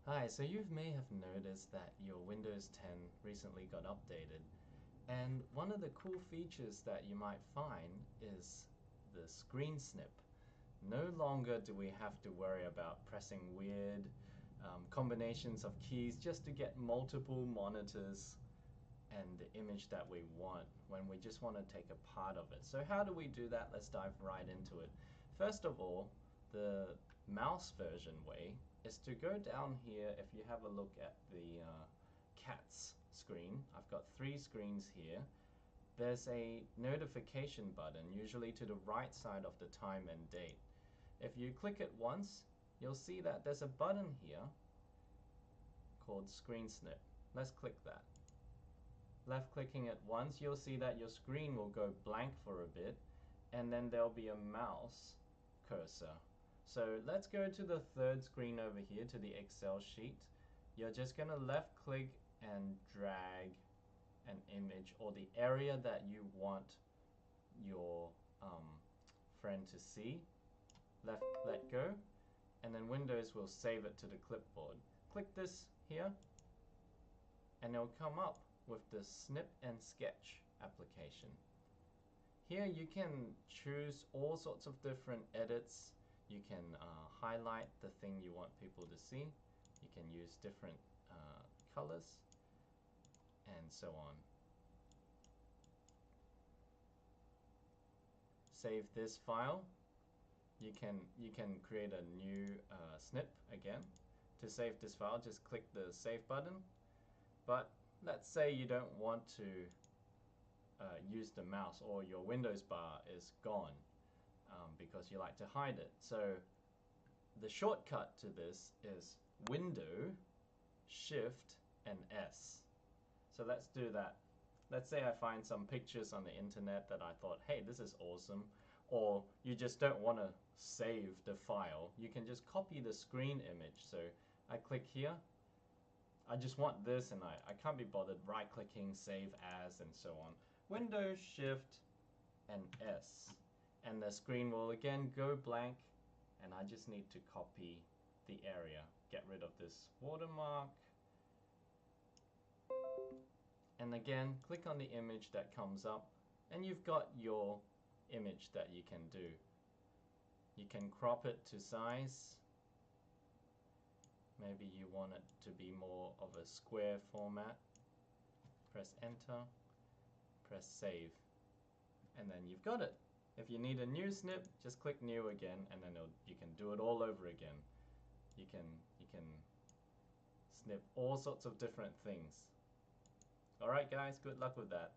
Hi, so you may have noticed that your Windows 10 recently got updated, and one of the cool features that you might find is the screen snip. No longer do we have to worry about pressing weird combinations of keys just to get multiple monitors and the image that we want when we just want to take a part of it. So how do we do that? Let's dive right into it. First of all, the mouse version way is to go down here. If you have a look at the cat's screen, I've got three screens here. There's a notification button, usually to the right side of the time and date. If you click it once, you'll see that there's a button here called Screen Snip. Let's click that. Left clicking it once, you'll see that your screen will go blank for a bit, and then there'll be a mouse cursor. So let's go to the third screen over here, to the Excel sheet. You're just going to left click and drag an image or the area that you want your friend to see. Let go, and then Windows will save it to the clipboard. Click this here, and it'll come up with the Snip and Sketch application. Here you can choose all sorts of different edits. You can highlight the thing you want people to see. You can use different colors and so on. Save this file. You can create a new snip again. To save this file, just click the save button. But let's say you don't want to use the mouse, or your Windows bar is gone because you like to hide it. So the shortcut to this is Window, Shift, and S. So let's do that. Let's say I find some pictures on the internet that I thought, hey, this is awesome. Or you just don't want to save the file. You can just copy the screen image. So I click here. I just want this, and I can't be bothered right-clicking, save as, and so on. Windows, Shift, and S. And the screen will again go blank, and I just need to copy the area. Get rid of this watermark. And again, click on the image that comes up, and you've got your image that you can do. You can crop it to size. Maybe you want it to be more of a square format. Press enter, press save, and then you've got it. If you need a new snip, just click new again, and then you can do it all over again. You can snip all sorts of different things. Alright guys, good luck with that.